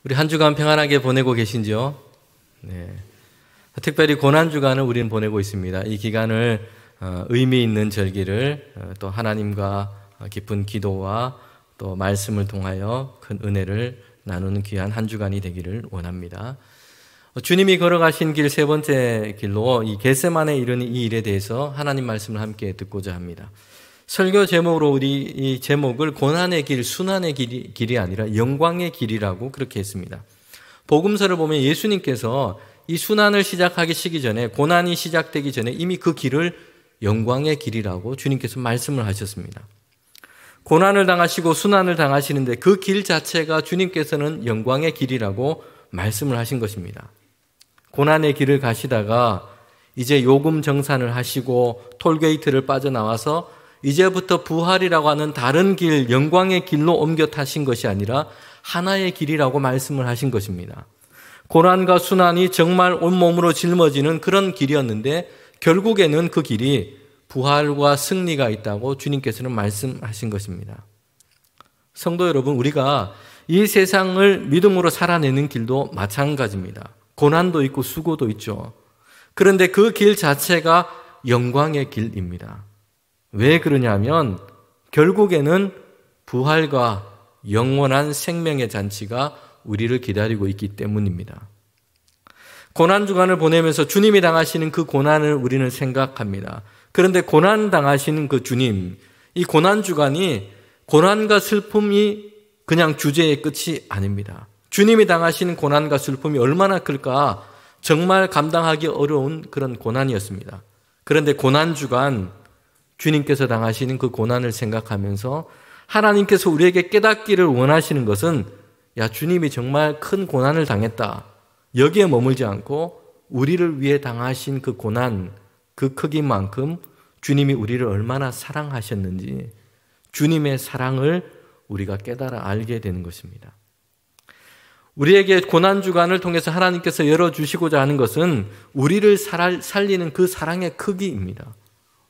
우리 한 주간 평안하게 보내고 계신지요? 네. 특별히 고난주간을 우리는 보내고 있습니다. 이 기간을 의미 있는 절기를 또 하나님과 깊은 기도와 또 말씀을 통하여 큰 은혜를 나누는 귀한 한 주간이 되기를 원합니다. 주님이 걸어가신 길 세 번째 길로 이 겟세마네 이르는 이 일에 대해서 하나님 말씀을 함께 듣고자 합니다. 설교 제목으로 우리 이 제목을 고난의 길, 순환의 길이 아니라 영광의 길이라고 그렇게 했습니다. 복음서를 보면 예수님께서 이 순환을 시작하기 전에, 고난이 시작되기 전에 이미 그 길을 영광의 길이라고 주님께서 말씀을 하셨습니다. 고난을 당하시고 순환을 당하시는데 그 길 자체가 주님께서는 영광의 길이라고 말씀을 하신 것입니다. 고난의 길을 가시다가 이제 요금 정산을 하시고 톨게이트를 빠져나와서 이제부터 부활이라고 하는 다른 길, 영광의 길로 옮겨 타신 것이 아니라 하나의 길이라고 말씀을 하신 것입니다. 고난과 순환이 정말 온몸으로 짊어지는 그런 길이었는데 결국에는 그 길이 부활과 승리가 있다고 주님께서는 말씀하신 것입니다. 성도 여러분, 우리가 이 세상을 믿음으로 살아내는 길도 마찬가지입니다. 고난도 있고 수고도 있죠. 그런데 그 길 자체가 영광의 길입니다. 왜 그러냐면 결국에는 부활과 영원한 생명의 잔치가 우리를 기다리고 있기 때문입니다. 고난주간을 보내면서 주님이 당하시는 그 고난을 우리는 생각합니다. 그런데 고난 당하시는 그 주님, 이 고난주간이 고난과 슬픔이 그냥 주제의 끝이 아닙니다. 주님이 당하시는 고난과 슬픔이 얼마나 클까? 정말 감당하기 어려운 그런 고난이었습니다. 그런데 고난주간 주님께서 당하시는 그 고난을 생각하면서 하나님께서 우리에게 깨닫기를 원하시는 것은 야, 주님이 정말 큰 고난을 당했다. 여기에 머물지 않고 우리를 위해 당하신 그 고난, 그 크기만큼 주님이 우리를 얼마나 사랑하셨는지 주님의 사랑을 우리가 깨달아 알게 되는 것입니다. 우리에게 고난주간을 통해서 하나님께서 열어주시고자 하는 것은 우리를 살리는 그 사랑의 크기입니다.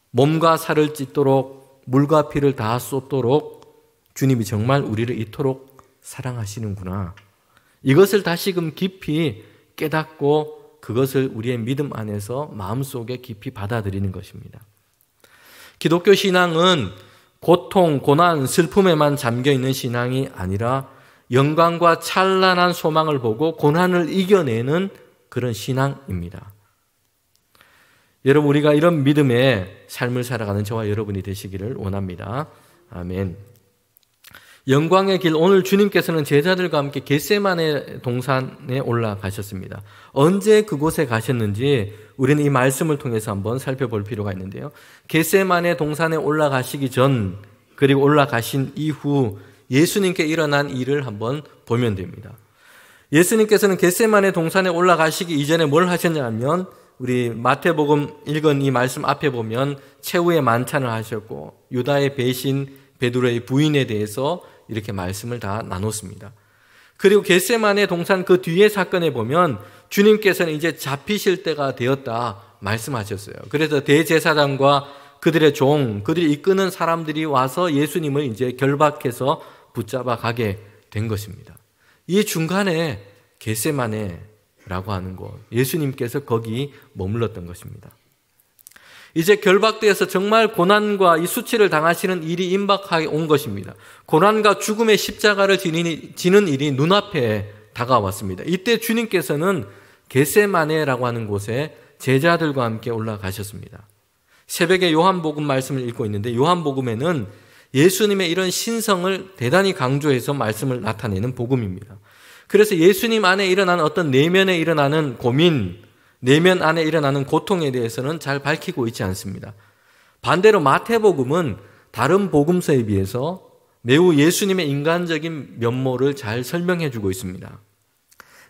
몸과 살을 찢도록 물과 피를 다 쏟도록 주님이 정말 우리를 이토록 사랑하시는구나. 이것을 다시금 깊이 깨닫고 그것을 우리의 믿음 안에서 마음속에 깊이 받아들이는 것입니다. 기독교 신앙은 고통, 고난, 슬픔에만 잠겨있는 신앙이 아니라 영광과 찬란한 소망을 보고 고난을 이겨내는 그런 신앙입니다. 여러분, 우리가 이런 믿음의 삶을 살아가는 저와 여러분이 되시기를 원합니다. 아멘. 영광의 길, 오늘 주님께서는 제자들과 함께 겟세마네 동산에 올라가셨습니다. 언제 그곳에 가셨는지 우리는 이 말씀을 통해서 한번 살펴볼 필요가 있는데요. 겟세마네 동산에 올라가시기 전 그리고 올라가신 이후 예수님께 일어난 일을 한번 보면 됩니다. 예수님께서는 겟세마네 동산에 올라가시기 이전에 뭘 하셨냐면 우리 마태복음 읽은 이 말씀 앞에 보면 최후의 만찬을 하셨고 유다의 배신 베드로의 부인에 대해서 이렇게 말씀을 다 나눴습니다. 그리고 겟세마네 동산 그 뒤에 사건에 보면 주님께서는 이제 잡히실 때가 되었다 말씀하셨어요. 그래서 대제사장과 그들의 종, 그들이 이끄는 사람들이 와서 예수님을 이제 결박해서 붙잡아 가게 된 것입니다. 이 중간에 겟세마네라고 하는 곳, 예수님께서 거기 머물렀던 것입니다. 이제 결박되어서 정말 고난과 이 수치를 당하시는 일이 임박하게 온 것입니다. 고난과 죽음의 십자가를 지는 일이 눈앞에 다가왔습니다. 이때 주님께서는 겟세마네라고 하는 곳에 제자들과 함께 올라가셨습니다. 새벽에 요한복음 말씀을 읽고 있는데 요한복음에는 예수님의 이런 신성을 대단히 강조해서 말씀을 나타내는 복음입니다. 그래서 예수님 안에 일어나는 어떤 내면에 일어나는 고민, 내면 안에 일어나는 고통에 대해서는 잘 밝히고 있지 않습니다. 반대로 마태복음은 다른 복음서에 비해서 매우 예수님의 인간적인 면모를 잘 설명해 주고 있습니다.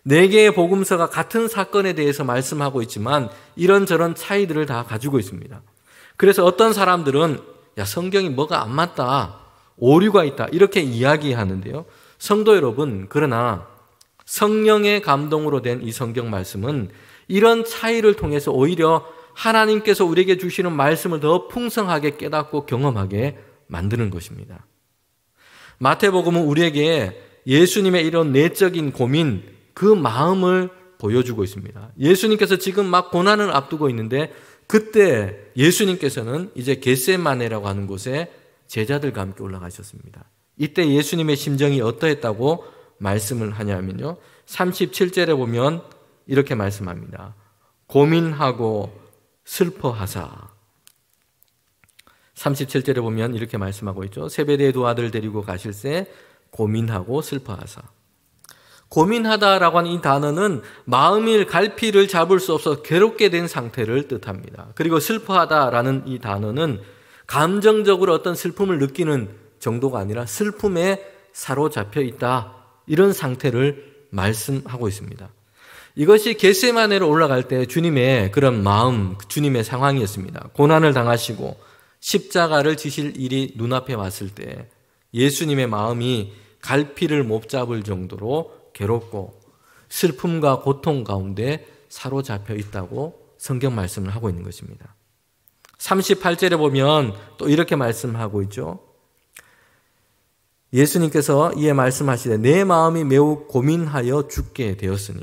4개의 복음서가 같은 사건에 대해서 말씀하고 있지만 이런저런 차이들을 다 가지고 있습니다. 그래서 어떤 사람들은 야, 성경이 뭐가 안 맞다, 오류가 있다 이렇게 이야기하는데요. 성도 여러분, 그러나 성령의 감동으로 된 이 성경 말씀은 이런 차이를 통해서 오히려 하나님께서 우리에게 주시는 말씀을 더 풍성하게 깨닫고 경험하게 만드는 것입니다. 마태복음은 우리에게 예수님의 이런 내적인 고민, 그 마음을 보여주고 있습니다. 예수님께서 지금 막 고난을 앞두고 있는데 그때 예수님께서는 이제 겟세마네라고 하는 곳에 제자들과 함께 올라가셨습니다. 이때 예수님의 심정이 어떠했다고 말씀을 하냐면요. 37절에 보면 이렇게 말씀합니다. 고민하고 슬퍼하사. 37절에 보면 이렇게 말씀하고 있죠. 세베대의 두 아들 데리고 가실새 고민하고 슬퍼하사. 고민하다라고 하는 이 단어는 마음의 갈피를 잡을 수 없어 괴롭게 된 상태를 뜻합니다. 그리고 슬퍼하다라는 이 단어는 감정적으로 어떤 슬픔을 느끼는 정도가 아니라 슬픔에 사로잡혀 있다, 이런 상태를 말씀하고 있습니다. 이것이 겟세마네로 올라갈 때 주님의 그런 마음, 주님의 상황이었습니다. 고난을 당하시고 십자가를 지실 일이 눈앞에 왔을 때 예수님의 마음이 갈피를 못 잡을 정도로 괴롭고 슬픔과 고통 가운데 사로잡혀 있다고 성경 말씀을 하고 있는 것입니다. 38절에 보면 또 이렇게 말씀하고 있죠. 예수님께서 이에 말씀하시되 내 마음이 매우 고민하여 죽게 되었으니,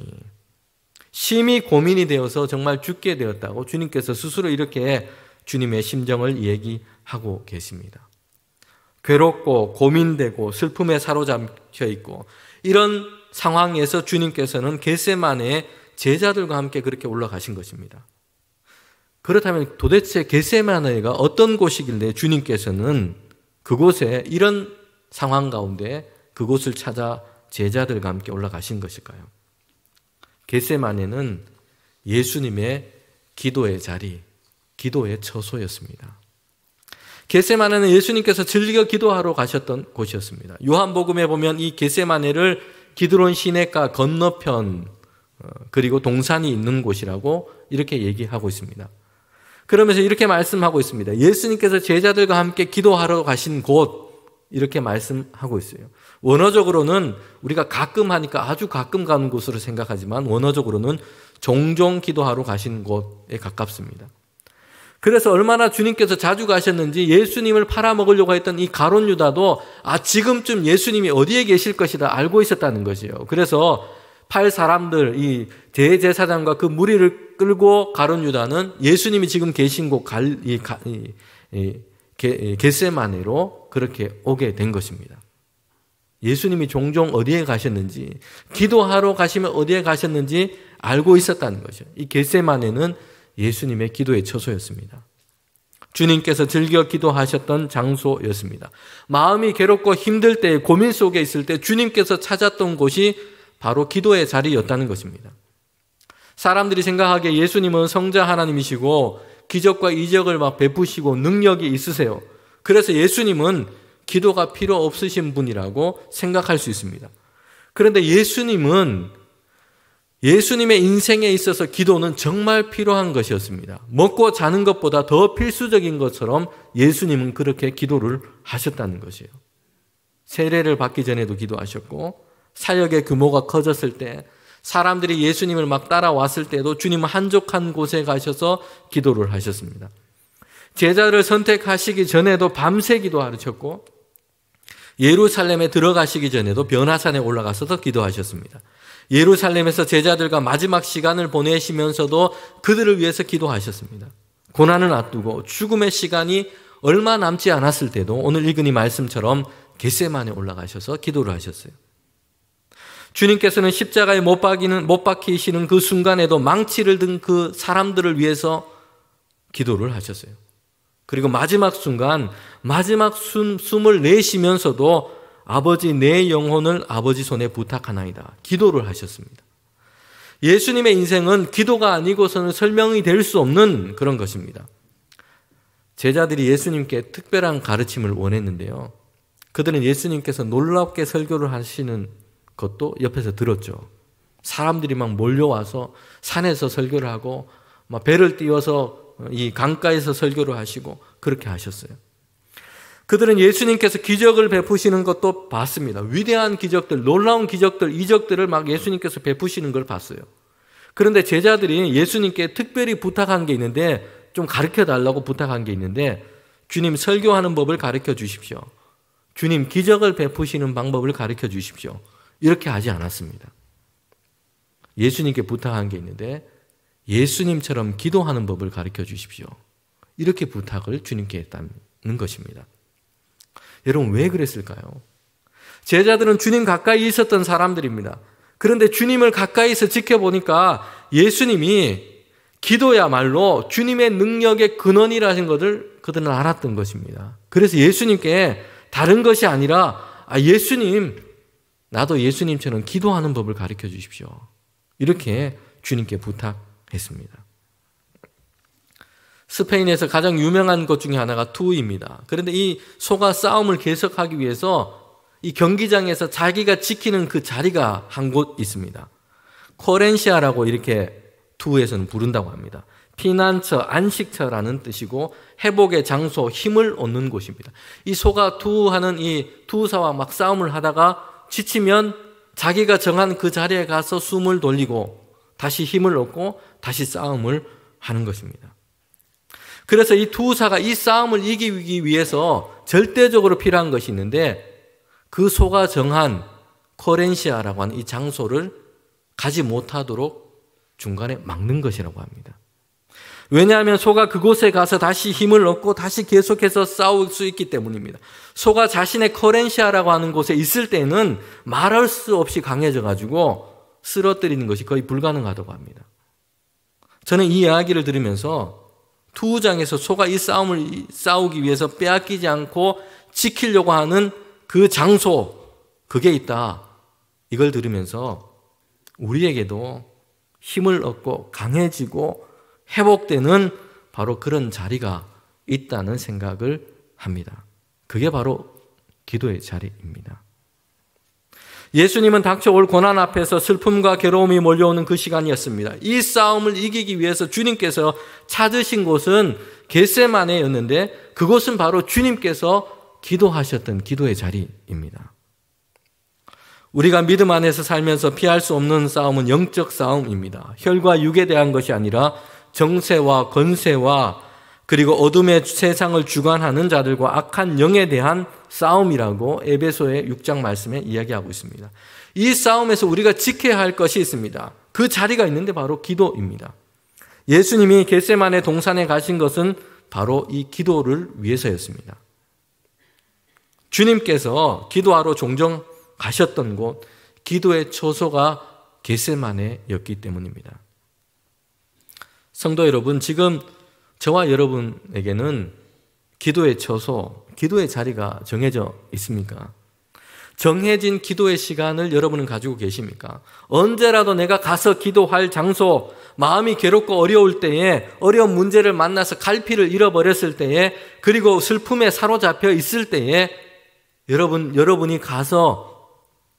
심히 고민이 되어서 정말 죽게 되었다고 주님께서 스스로 이렇게 주님의 심정을 얘기하고 계십니다. 괴롭고 고민되고 슬픔에 사로잡혀 있고 이런 상황에서 주님께서는 겟세마네에 제자들과 함께 그렇게 올라가신 것입니다. 그렇다면 도대체 겟세마네가 어떤 곳이길래 주님께서는 그곳에 이런 상황 가운데 그곳을 찾아 제자들과 함께 올라가신 것일까요? 겟세마네는 예수님의 기도의 자리, 기도의 처소였습니다. 겟세마네는 예수님께서 즐겨 기도하러 가셨던 곳이었습니다. 요한복음에 보면 이 겟세마네를 기드론 시내가 건너편 그리고 동산이 있는 곳이라고 이렇게 얘기하고 있습니다. 그러면서 이렇게 말씀하고 있습니다. 예수님께서 제자들과 함께 기도하러 가신 곳, 이렇게 말씀하고 있어요. 원어적으로는 우리가 가끔 하니까 아주 가끔 가는 곳으로 생각하지만 원어적으로는 종종 기도하러 가신 곳에 가깝습니다. 그래서 얼마나 주님께서 자주 가셨는지 예수님을 팔아먹으려고 했던 이 가룟 유다도 지금쯤 예수님이 어디에 계실 것이다 알고 있었다는 것이에요. 그래서 팔 사람들, 이 대제사장과 그 무리를 끌고 가룟 유다는 예수님이 지금 계신 곳 겟세마네로 그렇게 오게 된 것입니다. 예수님이 종종 어디에 가셨는지, 기도하러 가시면 어디에 가셨는지 알고 있었다는 거죠. 이 겟세마네는 예수님의 기도의 처소였습니다. 주님께서 즐겨 기도하셨던 장소였습니다. 마음이 괴롭고 힘들 때, 고민 속에 있을 때 주님께서 찾았던 곳이 바로 기도의 자리였다는 것입니다. 사람들이 생각하기에 예수님은 성자 하나님이시고 기적과 이적을 막 베푸시고 능력이 있으세요. 그래서 예수님은 기도가 필요 없으신 분이라고 생각할 수 있습니다. 그런데 예수님의 인생에 있어서 기도는 정말 필요한 것이었습니다. 먹고 자는 것보다 더 필수적인 것처럼 예수님은 그렇게 기도를 하셨다는 것이에요. 세례를 받기 전에도 기도하셨고 사역의 규모가 커졌을 때 사람들이 예수님을 막 따라왔을 때도 주님은 한적한 곳에 가셔서 기도를 하셨습니다. 제자를 선택하시기 전에도 밤새 기도하셨고 예루살렘에 들어가시기 전에도 변화산에 올라가서도 기도하셨습니다. 예루살렘에서 제자들과 마지막 시간을 보내시면서도 그들을 위해서 기도하셨습니다. 고난을 앞두고 죽음의 시간이 얼마 남지 않았을 때도 오늘 읽은 이 말씀처럼 겟세마네에 올라가셔서 기도를 하셨어요. 주님께서는 십자가에 못 박히시는 그 순간에도 망치를 든 그 사람들을 위해서 기도를 하셨어요. 그리고 마지막 순간, 마지막 숨을 내쉬면서도 아버지 내 영혼을 아버지 손에 부탁하나이다. 기도를 하셨습니다. 예수님의 인생은 기도가 아니고서는 설명이 될 수 없는 그런 것입니다. 제자들이 예수님께 특별한 가르침을 원했는데요. 그들은 예수님께서 놀랍게 설교를 하시는 것도 옆에서 들었죠. 사람들이 막 몰려와서 산에서 설교를 하고 막 배를 띄워서 이 강가에서 설교를 하시고 그렇게 하셨어요. 그들은 예수님께서 기적을 베푸시는 것도 봤습니다. 위대한 기적들, 놀라운 기적들, 이적들을 막 예수님께서 베푸시는 걸 봤어요. 그런데 제자들이 예수님께 특별히 부탁한 게 있는데, 좀 가르쳐 달라고 부탁한 게 있는데, 주님 설교하는 법을 가르쳐 주십시오. 주님 기적을 베푸시는 방법을 가르쳐 주십시오. 이렇게 하지 않았습니다. 예수님께 부탁한 게 있는데 예수님처럼 기도하는 법을 가르쳐 주십시오. 이렇게 부탁을 주님께 했다는 것입니다. 여러분 왜 그랬을까요? 제자들은 주님 가까이 있었던 사람들입니다. 그런데 주님을 가까이서 지켜보니까 예수님이 기도야말로 주님의 능력의 근원이라는 것을 그들은 알았던 것입니다. 그래서 예수님께 다른 것이 아니라 예수님, 나도 예수님처럼 기도하는 법을 가르쳐 주십시오. 이렇게 주님께 부탁했습니다. 스페인에서 가장 유명한 것 중에 하나가 투입니다. 그런데 이 소가 싸움을 계속하기 위해서 이 경기장에서 자기가 지키는 그 자리가 한 곳 있습니다. 코렌시아라고 이렇게 투에서는 부른다고 합니다. 피난처, 안식처라는 뜻이고 회복의 장소, 힘을 얻는 곳입니다. 이 소가 투하는 이 투사와 막 싸움을 하다가 지치면 자기가 정한 그 자리에 가서 숨을 돌리고 다시 힘을 얻고 다시 싸움을 하는 것입니다. 그래서 이 투사가 이 싸움을 이기기 위해서 절대적으로 필요한 것이 있는데 그 소가 정한 코렌시아라고 하는 이 장소를 가지 못하도록 중간에 막는 것이라고 합니다. 왜냐하면 소가 그곳에 가서 다시 힘을 얻고 다시 계속해서 싸울 수 있기 때문입니다. 소가 자신의 코렌시아라고 하는 곳에 있을 때는 말할 수 없이 강해져 가지고 쓰러뜨리는 것이 거의 불가능하다고 합니다. 저는 이 이야기를 들으면서 투우장에서 소가 이 싸움을 싸우기 위해서 빼앗기지 않고 지키려고 하는 그 장소, 그게 있다. 이걸 들으면서 우리에게도 힘을 얻고 강해지고 회복되는 바로 그런 자리가 있다는 생각을 합니다. 그게 바로 기도의 자리입니다. 예수님은 닥쳐올 고난 앞에서 슬픔과 괴로움이 몰려오는 그 시간이었습니다. 이 싸움을 이기기 위해서 주님께서 찾으신 곳은 겟세마네였는데 그곳은 바로 주님께서 기도하셨던 기도의 자리입니다. 우리가 믿음 안에서 살면서 피할 수 없는 싸움은 영적 싸움입니다. 혈과 육에 대한 것이 아니라 정세와 권세와 그리고 어둠의 세상을 주관하는 자들과 악한 영에 대한 싸움이라고 에베소의 6장 말씀에 이야기하고 있습니다. 이 싸움에서 우리가 지켜야 할 것이 있습니다. 그 자리가 있는데 바로 기도입니다. 예수님이 겟세마네 동산에 가신 것은 바로 이 기도를 위해서였습니다. 주님께서 기도하러 종종 가셨던 곳, 기도의 처소가 겟세마네였기 때문입니다. 성도 여러분, 지금 저와 여러분에게는 기도의 처소, 기도의 자리가 정해져 있습니까? 정해진 기도의 시간을 여러분은 가지고 계십니까? 언제라도 내가 가서 기도할 장소, 마음이 괴롭고 어려울 때에, 어려운 문제를 만나서 갈피를 잃어버렸을 때에, 그리고 슬픔에 사로잡혀 있을 때에 여러분이 가서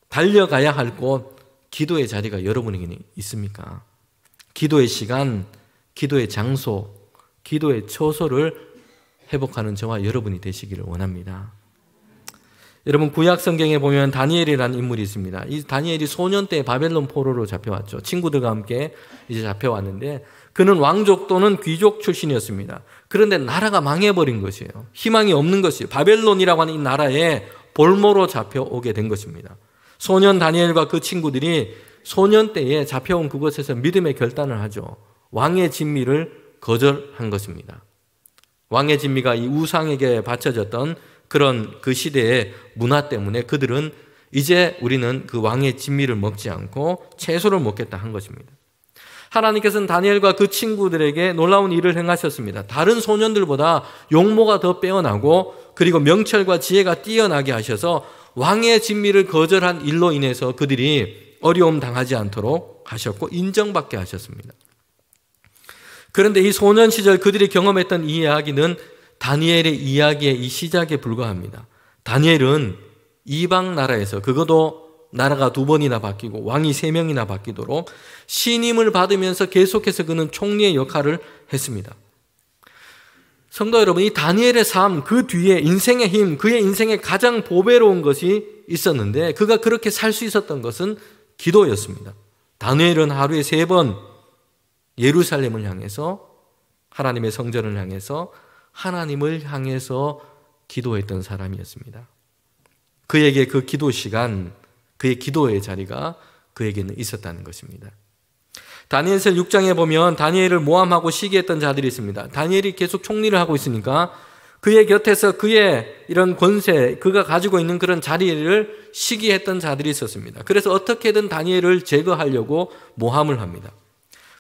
달려가야 할 곳, 기도의 자리가 여러분에게는 있습니까? 기도의 시간, 기도의 장소, 기도의 처소를 회복하는 저와 여러분이 되시기를 원합니다. 여러분, 구약 성경에 보면 다니엘이라는 인물이 있습니다. 이 다니엘이 소년 때 바벨론 포로로 잡혀왔죠. 친구들과 함께 이제 잡혀왔는데 그는 왕족 또는 귀족 출신이었습니다. 그런데 나라가 망해버린 것이에요. 희망이 없는 것이에요. 바벨론이라고 하는 이 나라에 볼모로 잡혀오게 된 것입니다. 소년 다니엘과 그 친구들이 소년 때에 잡혀온 그곳에서 믿음의 결단을 하죠. 왕의 진미를 거절한 것입니다. 왕의 진미가 이 우상에게 바쳐졌던 그런 그 시대의 문화 때문에 그들은 이제 우리는 그 왕의 진미를 먹지 않고 채소를 먹겠다 한 것입니다. 하나님께서는 다니엘과 그 친구들에게 놀라운 일을 행하셨습니다. 다른 소년들보다 용모가 더 빼어나고 그리고 명철과 지혜가 뛰어나게 하셔서 왕의 진미를 거절한 일로 인해서 그들이 어려움 당하지 않도록 하셨고 인정받게 하셨습니다. 그런데 이 소년 시절 그들이 경험했던 이 이야기는 다니엘의 이야기의 이 시작에 불과합니다. 다니엘은 이방 나라에서, 그것도 나라가 2번이나 바뀌고 왕이 3명이나 바뀌도록 신임을 받으면서 계속해서 그는 총리의 역할을 했습니다. 성도 여러분, 이 다니엘의 삶, 그 뒤에 인생의 힘, 그의 인생에 가장 보배로운 것이 있었는데 그가 그렇게 살 수 있었던 것은 기도였습니다. 다니엘은 하루에 3번 예루살렘을 향해서, 하나님의 성전을 향해서, 하나님을 향해서 기도했던 사람이었습니다. 그에게 그 기도 시간, 그의 기도의 자리가 그에게는 있었다는 것입니다. 다니엘서 6장에 보면 다니엘을 모함하고 시기했던 자들이 있습니다. 다니엘이 계속 총리를 하고 있으니까 그의 곁에서 그의 이런 권세, 그가 가지고 있는 그런 자리를 시기했던 자들이 있었습니다. 그래서 어떻게든 다니엘을 제거하려고 모함을 합니다.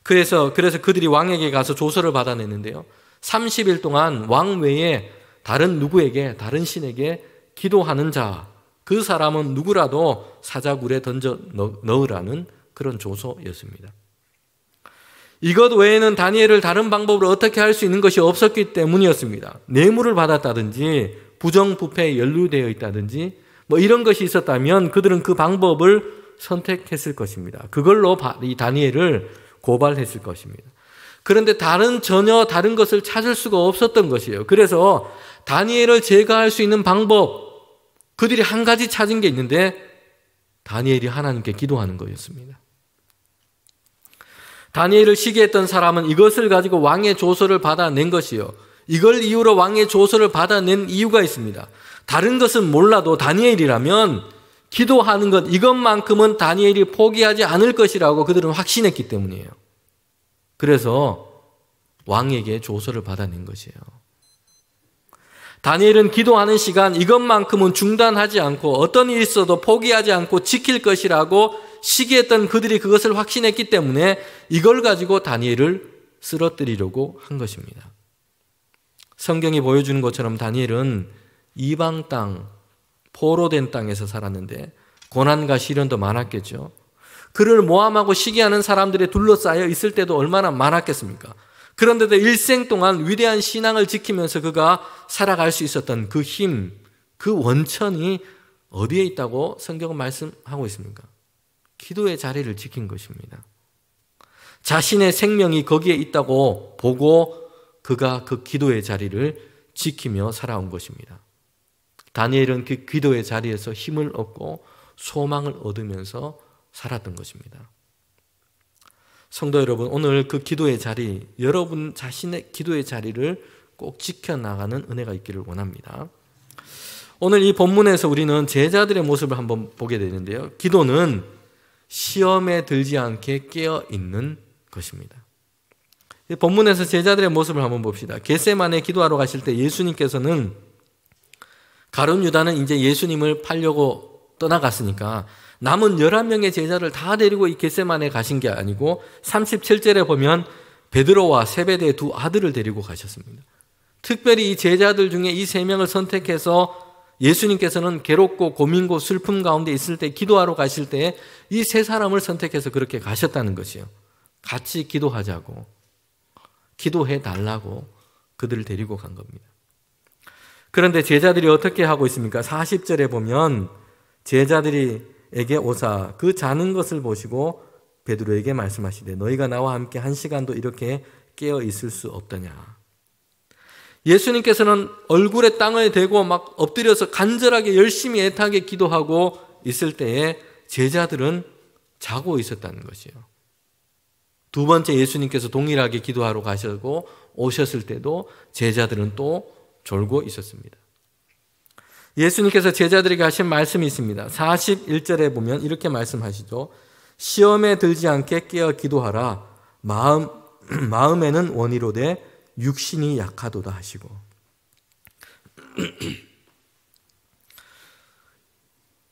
그래서 그들이 왕에게 가서 조서를 받아냈는데요. 30일 동안 왕 외에 다른 누구에게, 다른 신에게 기도하는 자, 그 사람은 누구라도 사자굴에 던져 넣으라는 그런 조서였습니다. 이것 외에는 다니엘을 다른 방법으로 어떻게 할 수 있는 것이 없었기 때문이었습니다. 뇌물을 받았다든지 부정부패에 연루되어 있다든지 이런 것이 있었다면 그들은 그 방법을 선택했을 것입니다. 그걸로 이 다니엘을 고발했을 것입니다. 그런데 전혀 다른 것을 찾을 수가 없었던 것이에요. 그래서 다니엘을 제거할 수 있는 방법, 그들이 한 가지 찾은 게 있는데 다니엘이 하나님께 기도하는 거였습니다. 다니엘을 시기했던 사람은 이것을 가지고 왕의 조서를 받아낸 것이요. 이걸 이유로 왕의 조서를 받아낸 이유가 있습니다. 다른 것은 몰라도 다니엘이라면 기도하는 것, 이것만큼은 다니엘이 포기하지 않을 것이라고 그들은 확신했기 때문이에요. 그래서 왕에게 조서를 받아낸 것이에요. 다니엘은 기도하는 시간 이것만큼은 중단하지 않고 어떤 일이 있어도 포기하지 않고 지킬 것이라고 시기했던 그들이 그것을 확신했기 때문에 이걸 가지고 다니엘을 쓰러뜨리려고 한 것입니다. 성경이 보여주는 것처럼 다니엘은 이방 땅, 포로된 땅에서 살았는데 고난과 시련도 많았겠죠. 그를 모함하고 시기하는 사람들에 둘러싸여 있을 때도 얼마나 많았겠습니까? 그런데도 일생 동안 위대한 신앙을 지키면서 그가 살아갈 수 있었던 그 힘, 그 원천이 어디에 있다고 성경은 말씀하고 있습니까? 기도의 자리를 지킨 것입니다. 자신의 생명이 거기에 있다고 보고 그가 그 기도의 자리를 지키며 살아온 것입니다. 다니엘은 그 기도의 자리에서 힘을 얻고 소망을 얻으면서 살았던 것입니다. 성도 여러분, 오늘 그 기도의 자리, 여러분 자신의 기도의 자리를 꼭 지켜나가는 은혜가 있기를 원합니다. 오늘 이 본문에서 우리는 제자들의 모습을 한번 보게 되는데요. 기도는 시험에 들지 않게 깨어있는 것입니다. 이 본문에서 제자들의 모습을 한번 봅시다. 겟세마네 기도하러 가실 때 예수님께서는 가룟 유다는 이제 예수님을 팔려고 떠나갔으니까 남은 11명의 제자를 다 데리고 이 겟세마네에 가신 게 아니고 37절에 보면 베드로와 세베대의 두 아들을 데리고 가셨습니다. 특별히 이 제자들 중에 이 3명을 선택해서 예수님께서는 괴롭고 고민고 슬픔 가운데 있을 때 기도하러 가실 때 이 3사람을 선택해서 그렇게 가셨다는 것이요. 같이 기도하자고, 기도해 달라고 그들을 데리고 간 겁니다. 그런데 제자들이 어떻게 하고 있습니까? 40절에 보면 제자들에게 오사 그 자는 것을 보시고 베드로에게 말씀하시되 너희가 나와 함께 1시간도 이렇게 깨어 있을 수 없더냐. 예수님께서는 얼굴에 땅을 대고 막 엎드려서 간절하게 열심히 애타게 기도하고 있을 때에 제자들은 자고 있었다는 것이에요. 두 번째 예수님께서 동일하게 기도하러 가시고 오셨을 때도 제자들은 또 졸고 있었습니다. 예수님께서 제자들에게 하신 말씀이 있습니다. 41절에 보면 이렇게 말씀하시죠. 시험에 들지 않게 깨어 기도하라. 마음에는 원이로되 육신이 약하도다 하시고.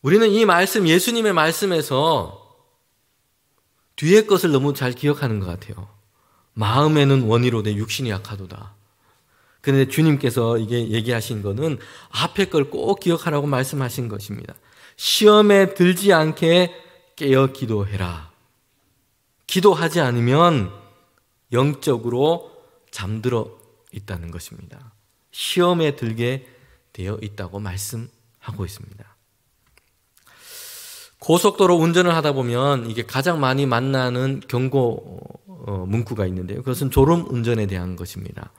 우리는 이 말씀, 예수님의 말씀에서 뒤에 것을 너무 잘 기억하는 것 같아요. 마음에는 원이로되 육신이 약하도다. 그런데 주님께서 이게 얘기하신 거는 앞에 걸 꼭 기억하라고 말씀하신 것입니다. 시험에 들지 않게 깨어 기도해라. 기도하지 않으면 영적으로 잠들어 있다는 것입니다. 시험에 들게 되어 있다고 말씀하고 있습니다. 고속도로 운전을 하다 보면 이게 가장 많이 만나는 경고 문구가 있는데요. 그것은 졸음 운전에 대한 것입니다.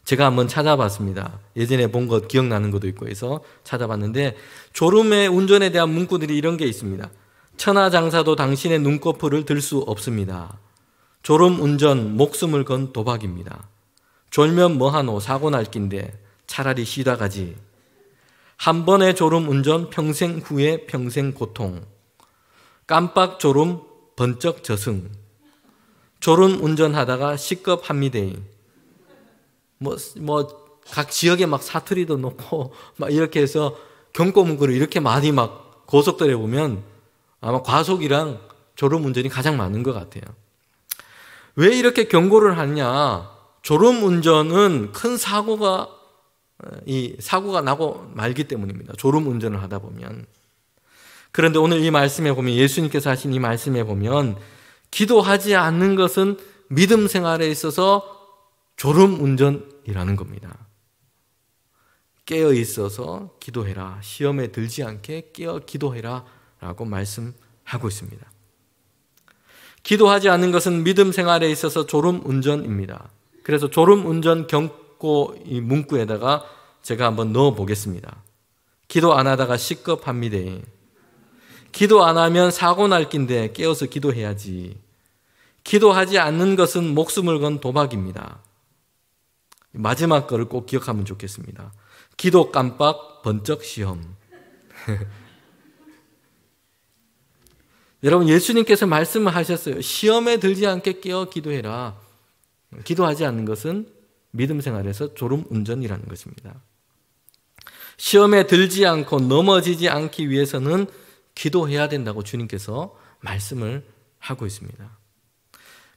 제가 한번 찾아봤습니다. 예전에 본 것 기억나는 것도 있고 해서 찾아봤는데 졸음의 운전에 대한 문구들이 이런 게 있습니다. 천하장사도 당신의 눈꺼풀을 들 수 없습니다. 졸음 운전 목숨을 건 도박입니다. 졸면 뭐하노 사고 날 낀데 차라리 쉬다 가지. 한 번의 졸음 운전 평생 후에 평생 고통, 깜빡 졸음 번쩍 저승, 졸음 운전하다가 시급합니다. 각 지역에 막 사투리도 놓고 막 이렇게 해서 경고 문구를 이렇게 많이 막 고속도로에 보면 아마 과속이랑 졸음 운전이 가장 많은 것 같아요. 왜 이렇게 경고를 하냐? 졸음 운전은 큰 사고가 나고 말기 때문입니다. 졸음 운전을 하다 보면. 그런데 오늘 이 말씀에 보면, 예수님께서 하신 이 말씀에 보면, 기도하지 않는 것은 믿음 생활에 있어서 졸음 운전이라는 겁니다. 깨어 있어서 기도해라. 시험에 들지 않게 깨어 기도해라 라고 말씀하고 있습니다. 기도하지 않는 것은 믿음 생활에 있어서 졸음 운전입니다. 그래서 졸음 운전 경고 이 문구에다가 제가 한번 넣어 보겠습니다. 기도 안 하다가 시급합니다. 기도 안 하면 사고 날 낀데 깨어서 기도해야지. 기도하지 않는 것은 목숨을 건 도박입니다. 마지막 거를 꼭 기억하면 좋겠습니다. 기도 깜빡 번쩍 시험. 여러분, 예수님께서 말씀을 하셨어요. 시험에 들지 않게 깨어 기도해라. 기도하지 않는 것은 믿음 생활에서 졸음 운전이라는 것입니다. 시험에 들지 않고 넘어지지 않기 위해서는 기도해야 된다고 주님께서 말씀을 하고 있습니다.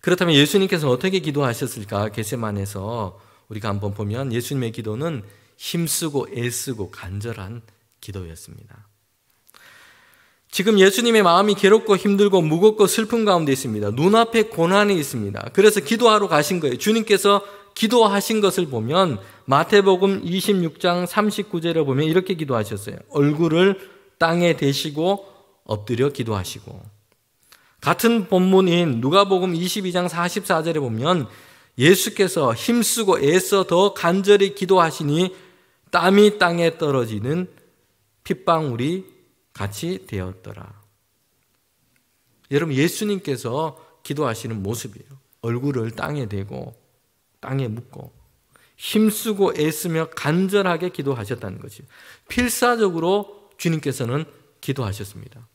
그렇다면 예수님께서 어떻게 기도하셨을까? 겟세마네에서 우리가 한번 보면 예수님의 기도는 힘쓰고 애쓰고 간절한 기도였습니다. 지금 예수님의 마음이 괴롭고 힘들고 무겁고 슬픈 가운데 있습니다. 눈앞에 고난이 있습니다. 그래서 기도하러 가신 거예요. 주님께서 기도하신 것을 보면 마태복음 26장 39절을 보면 이렇게 기도하셨어요. 얼굴을 땅에 대시고 엎드려 기도하시고, 같은 본문인 누가복음 22장 44절에 보면 예수께서 힘쓰고 애써 더 간절히 기도하시니 땀이 땅에 떨어지는 핏방울이 같이 되었더라. 여러분, 예수님께서 기도하시는 모습이에요. 얼굴을 땅에 대고 땅에 묻고 힘쓰고 애쓰며 간절하게 기도하셨다는 것이죠. 필사적으로 주님께서는 기도하셨습니다.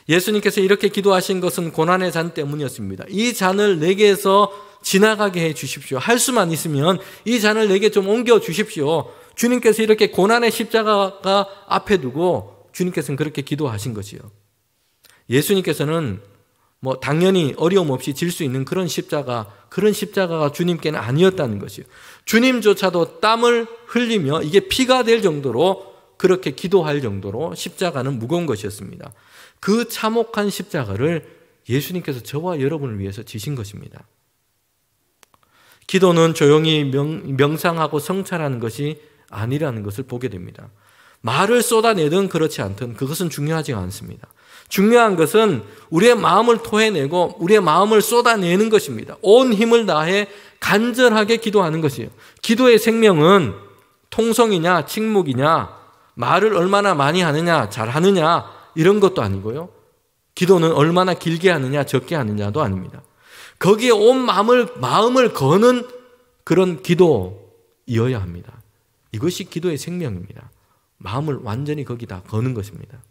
예수님께서 이렇게 기도하신 것은 고난의 잔 때문이었습니다. 이 잔을 내게서 지나가게 해 주십시오. 할 수만 있으면 이 잔을 내게 좀 옮겨 주십시오. 주님께서 이렇게 고난의 십자가가 앞에 두고 주님께서는 그렇게 기도하신 것이요. 예수님께서는 당연히 어려움 없이 질 수 있는 그런 십자가가 주님께는 아니었다는 것이요. 주님조차도 땀을 흘리며 이게 피가 될 정도로, 그렇게 기도할 정도로 십자가는 무거운 것이었습니다. 그 참혹한 십자가를 예수님께서 저와 여러분을 위해서 지신 것입니다. 기도는 조용히 명상하고 성찰하는 것이 아니라는 것을 보게 됩니다. 말을 쏟아내든 그렇지 않든 그것은 중요하지 않습니다. 중요한 것은 우리의 마음을 토해내고 우리의 마음을 쏟아내는 것입니다. 온 힘을 다해 간절하게 기도하는 것이에요. 기도의 생명은 통성이냐 침묵이냐, 말을 얼마나 많이 하느냐 잘하느냐 이런 것도 아니고요. 기도는 얼마나 길게 하느냐 적게 하느냐도 아닙니다. 거기에 온 마음을 거는 그런 기도이어야 합니다. 이것이 기도의 생명입니다. 마음을 완전히 거기다 거는 것입니다.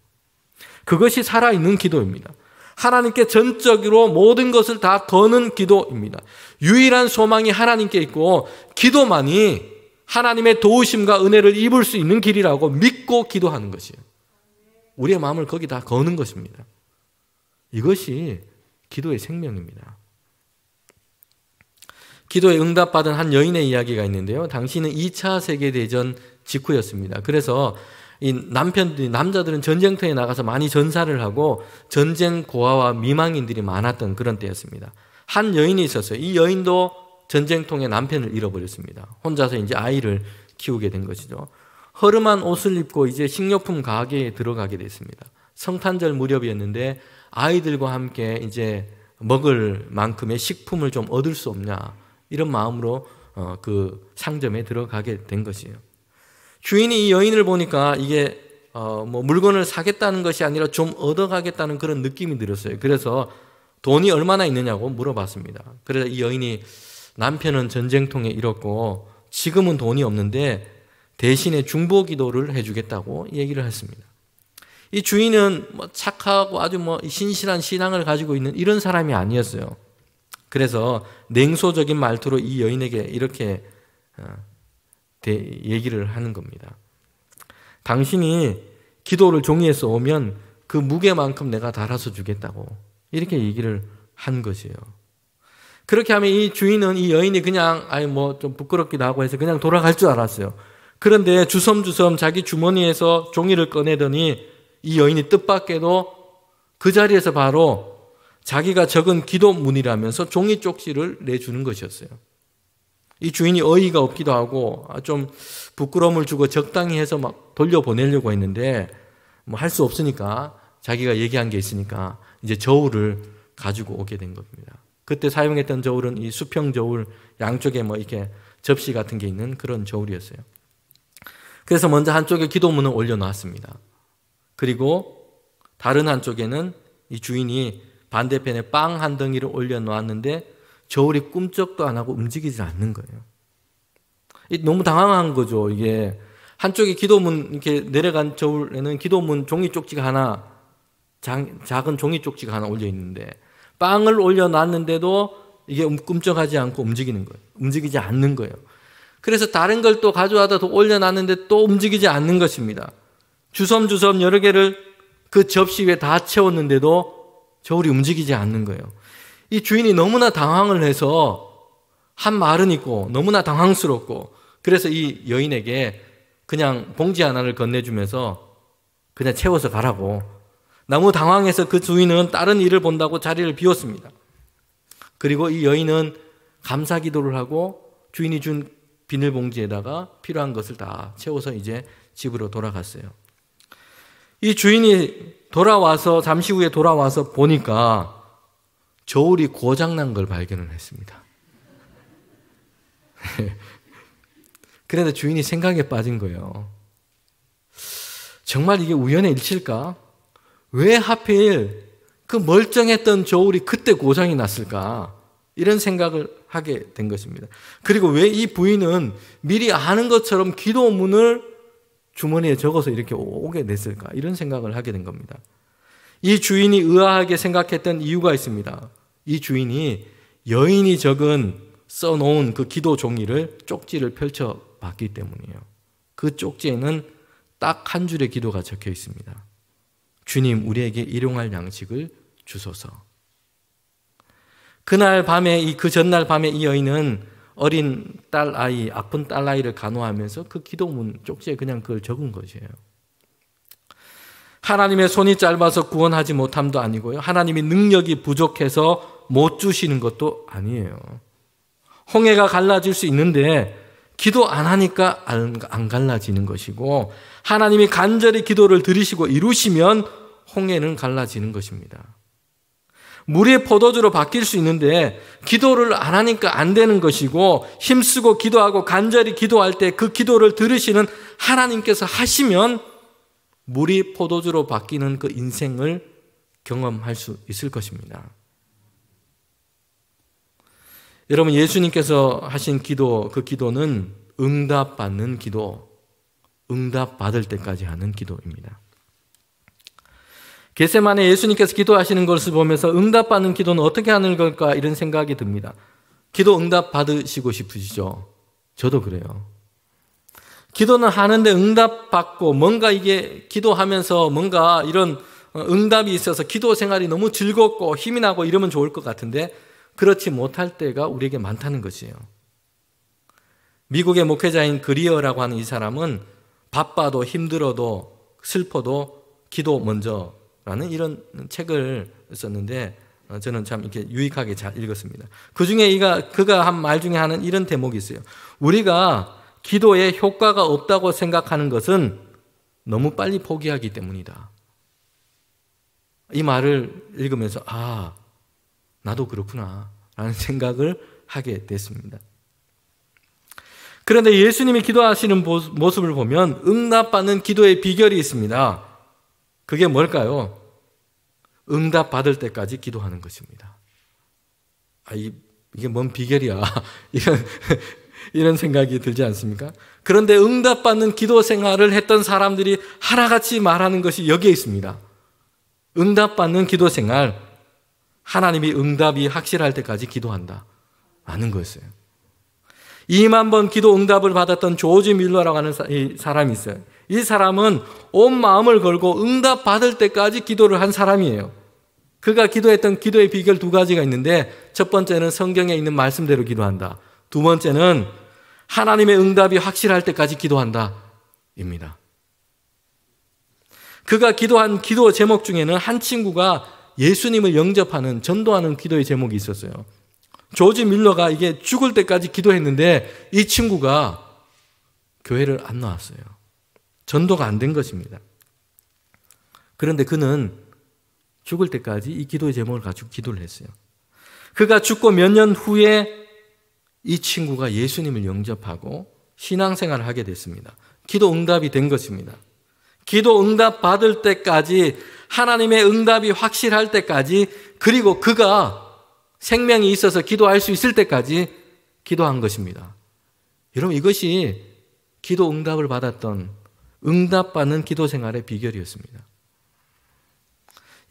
그것이 살아있는 기도입니다. 하나님께 전적으로 모든 것을 다 거는 기도입니다. 유일한 소망이 하나님께 있고 기도만이 하나님의 도우심과 은혜를 입을 수 있는 길이라고 믿고 기도하는 것이에요. 우리의 마음을 거기다 거는 것입니다. 이것이 기도의 생명입니다. 기도에 응답받은 한 여인의 이야기가 있는데요. 당시는 2차 세계대전 직후였습니다. 그래서 이 남자들은 전쟁터에 나가서 많이 전사를 하고 전쟁 고아와 미망인들이 많았던 그런 때였습니다. 한 여인이 있었어요. 이 여인도 전쟁통에 남편을 잃어버렸습니다. 혼자서 이제 아이를 키우게 된 것이죠. 허름한 옷을 입고 이제 식료품 가게에 들어가게 됐습니다. 성탄절 무렵이었는데 아이들과 함께 이제 먹을 만큼의 식품을 좀 얻을 수 없냐, 이런 마음으로 그 상점에 들어가게 된 것이에요. 주인이 이 여인을 보니까 이게 물건을 사겠다는 것이 아니라 좀 얻어가겠다는 그런 느낌이 들었어요. 그래서 돈이 얼마나 있느냐고 물어봤습니다. 그래서 이 여인이 남편은 전쟁통에 잃었고 지금은 돈이 없는데 대신에 중보 기도를 해주겠다고 얘기를 했습니다. 이 주인은 착하고 아주 신실한 신앙을 가지고 있는 이런 사람이 아니었어요. 그래서 냉소적인 말투로 이 여인에게 이렇게 얘기를 하는 겁니다. 당신이 기도를 종이에서 오면 그 무게만큼 내가 달아서 주겠다고 이렇게 얘기를 한 것이에요. 그렇게 하면 이 주인은 이 여인이 그냥 좀 부끄럽기도 하고 해서 그냥 돌아갈 줄 알았어요. 그런데 주섬주섬 자기 주머니에서 종이를 꺼내더니 이 여인이 뜻밖에도 그 자리에서 바로 자기가 적은 기도문이라면서 종이 쪽지를 내주는 것이었어요. 이 주인이 어이가 없기도 하고 좀 부끄러움을 주고 적당히 해서 막 돌려보내려고 했는데 할 수 없으니까 자기가 얘기한 게 있으니까 이제 저울을 가지고 오게 된 겁니다. 그때 사용했던 저울은 이 수평 저울, 양쪽에 이렇게 접시 같은 게 있는 그런 저울이었어요. 그래서 먼저 한쪽에 기도문을 올려놨습니다. 그리고 다른 한쪽에는 이 주인이 반대편에 빵 한 덩이를 올려놓았는데 저울이 꿈쩍도 안 하고 움직이지 않는 거예요. 너무 당황한 거죠. 이게 한쪽에 기도문 이렇게 내려간 저울에는 기도문 종이 쪽지가 하나, 작은 종이 쪽지가 하나 올려 있는데 빵을 올려놨는데도 이게 꿈쩍하지 않고 움직이는 거예요. 움직이지 않는 거예요. 그래서 다른 걸 또 가져와다 또 올려놨는데 또 움직이지 않는 것입니다. 주섬주섬 여러 개를 그 접시 위에 다 채웠는데도 저울이 움직이지 않는 거예요. 이 주인이 너무나 당황을 해서 한 말은 있고 너무나 당황스럽고 그래서 이 여인에게 그냥 봉지 하나를 건네주면서 그냥 채워서 가라고. 너무 당황해서 그 주인은 다른 일을 본다고 자리를 비웠습니다. 그리고 이 여인은 감사 기도를 하고 주인이 준 비닐봉지에다가 필요한 것을 다 채워서 이제 집으로 돌아갔어요. 이 주인이 잠시 후에 돌아와서 보니까 저울이 고장난 걸 발견을 했습니다. 그런데 주인이 생각에 빠진 거예요. 정말 이게 우연의 일치일까? 왜 하필 그 멀쩡했던 저울이 그때 고장이 났을까? 이런 생각을 하게 된 것입니다. 그리고 왜 이 부인은 미리 아는 것처럼 기도문을 주머니에 적어서 이렇게 오게 됐을까? 이런 생각을 하게 된 겁니다. 이 주인이 의아하게 생각했던 이유가 있습니다. 이 주인이 여인이 써놓은 그 기도 종이를 쪽지를 펼쳐 봤기 때문이에요. 그 쪽지에는 딱 한 줄의 기도가 적혀 있습니다. 주님, 우리에게 일용할 양식을 주소서. 그 전날 밤에 이 여인은 어린 아픈 딸아이를 간호하면서 그 기도문 쪽지에 그냥 그걸 적은 것이에요. 하나님의 손이 짧아서 구원하지 못함도 아니고요. 하나님의 능력이 부족해서 못 주시는 것도 아니에요. 홍해가 갈라질 수 있는데 기도 안 하니까 안 갈라지는 것이고 하나님이 간절히 기도를 들으시고 이루시면 홍해는 갈라지는 것입니다. 물이 포도주로 바뀔 수 있는데 기도를 안 하니까 안 되는 것이고 힘쓰고 기도하고 간절히 기도할 때 그 기도를 들으시는 하나님께서 하시면 물이 포도주로 바뀌는 그 인생을 경험할 수 있을 것입니다. 여러분, 예수님께서 하신 기도, 그 기도는 응답받는 기도, 응답받을 때까지 하는 기도입니다. 겟세마네 예수님께서 기도하시는 것을 보면서 응답받는 기도는 어떻게 하는 걸까 이런 생각이 듭니다. 기도 응답 받으시고 싶으시죠? 저도 그래요. 기도는 하는데 응답받고 뭔가 이게 기도하면서 뭔가 이런 응답이 있어서 기도 생활이 너무 즐겁고 힘이 나고 이러면 좋을 것 같은데 그렇지 못할 때가 우리에게 많다는 것이에요. 미국의 목회자인 그리어라고 하는 이 사람은 바빠도 힘들어도 슬퍼도 기도 먼저라는 이런 책을 썼는데 저는 참 이렇게 유익하게 잘 읽었습니다. 그 중에 그가 한 말 중에 하는 이런 대목이 있어요. 우리가 기도에 효과가 없다고 생각하는 것은 너무 빨리 포기하기 때문이다. 이 말을 읽으면서 나도 그렇구나 라는 생각을 하게 됐습니다. 그런데 예수님이 기도하시는 모습을 보면 응답받는 기도의 비결이 있습니다. 그게 뭘까요? 응답받을 때까지 기도하는 것입니다. 이게 뭔 비결이야. 이런 생각이 들지 않습니까? 그런데 응답받는 기도 생활을 했던 사람들이 하나같이 말하는 것이 여기에 있습니다. 응답받는 기도 생활, 하나님이 응답이 확실할 때까지 기도한다 라는 거였어요. 2만 번 기도 응답을 받았던 조지 밀러라고 하는 사람이 있어요. 이 사람은 온 마음을 걸고 응답 받을 때까지 기도를 한 사람이에요. 그가 기도했던 기도의 비결 2가지가 있는데, 첫 번째는 성경에 있는 말씀대로 기도한다. 두 번째는 하나님의 응답이 확실할 때까지 기도한다 입니다. 그가 기도한 기도 제목 중에는 한 친구가 예수님을 영접하는, 전도하는 기도의 제목이 있었어요. 조지 밀러가 이게 죽을 때까지 기도했는데 이 친구가 교회를 안 나왔어요. 전도가 안 된 것입니다. 그런데 그는 죽을 때까지 이 기도의 제목을 가지고 기도를 했어요. 그가 죽고 몇 년 후에 이 친구가 예수님을 영접하고 신앙생활을 하게 됐습니다. 기도 응답이 된 것입니다. 기도 응답 받을 때까지, 하나님의 응답이 확실할 때까지, 그리고 그가 생명이 있어서 기도할 수 있을 때까지 기도한 것입니다. 여러분, 이것이 기도 응답을 받았던, 응답받는 기도 생활의 비결이었습니다.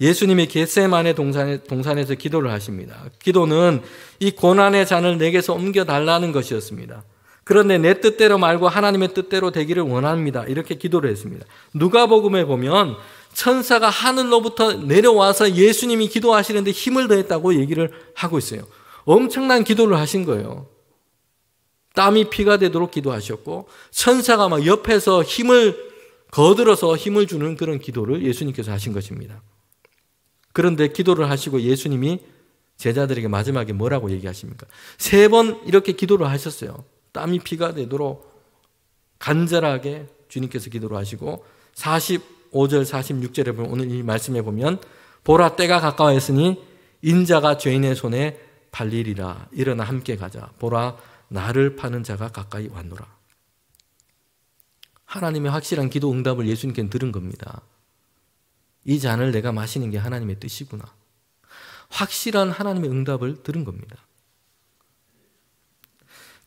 예수님이 겟세마네 동산에서 기도를 하십니다. 기도는 이 고난의 잔을 내게서 옮겨달라는 것이었습니다. 그런데 내 뜻대로 말고 하나님의 뜻대로 되기를 원합니다. 이렇게 기도를 했습니다. 누가복음에 보면 천사가 하늘로부터 내려와서 예수님이 기도하시는데 힘을 더했다고 얘기를 하고 있어요. 엄청난 기도를 하신 거예요. 땀이 피가 되도록 기도하셨고, 천사가 막 옆에서 힘을 거들어서 힘을 주는 그런 기도를 예수님께서 하신 것입니다. 그런데 기도를 하시고 예수님이 제자들에게 마지막에 뭐라고 얘기하십니까? 3번 이렇게 기도를 하셨어요. 땀이 피가 되도록 간절하게 주님께서 기도를 하시고, 45절 46절에 보면, 오늘 이 말씀에 보면, 보라 때가 가까워했으니 인자가 죄인의 손에 팔리리라. 일어나 함께 가자. 보라 나를 파는 자가 가까이 왔노라. 하나님의 확실한 기도 응답을 예수님께는 들은 겁니다. 이 잔을 내가 마시는 게 하나님의 뜻이구나. 확실한 하나님의 응답을 들은 겁니다.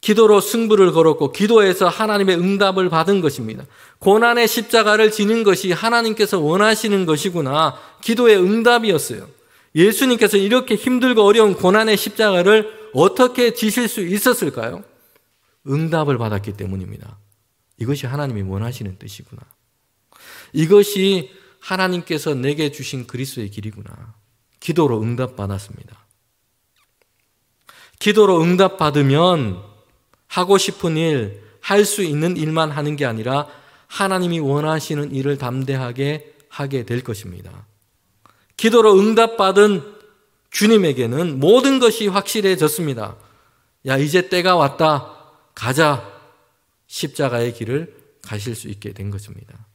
기도로 승부를 걸었고, 기도에서 하나님의 응답을 받은 것입니다. 고난의 십자가를 지는 것이 하나님께서 원하시는 것이구나. 기도의 응답이었어요. 예수님께서 이렇게 힘들고 어려운 고난의 십자가를 어떻게 지실 수 있었을까요? 응답을 받았기 때문입니다. 이것이 하나님이 원하시는 뜻이구나. 이것이 하나님께서 내게 주신 그리스도의 길이구나. 기도로 응답받았습니다. 기도로 응답받으면 하고 싶은 일, 할 수 있는 일만 하는 게 아니라 하나님이 원하시는 일을 담대하게 하게 될 것입니다. 기도로 응답받은 주님에게는 모든 것이 확실해졌습니다. 야, 이제 때가 왔다. 가자. 십자가의 길을 가실 수 있게 된 것입니다.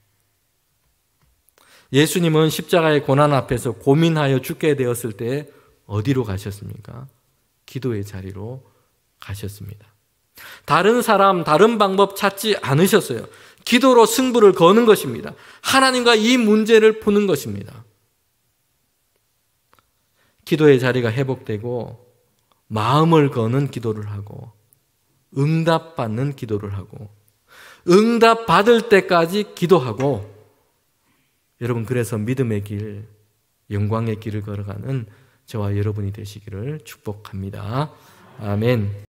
예수님은 십자가의 고난 앞에서 고민하여 죽게 되었을 때 어디로 가셨습니까? 기도의 자리로 가셨습니다. 다른 사람, 다른 방법 찾지 않으셨어요. 기도로 승부를 거는 것입니다. 하나님과 이 문제를 푸는 것입니다. 기도의 자리가 회복되고 마음을 거는 기도를 하고 응답받는 기도를 하고 응답받을 때까지 기도하고, 여러분, 그래서 믿음의 길, 영광의 길을 걸어가는 저와 여러분이 되시기를 축복합니다. 아멘.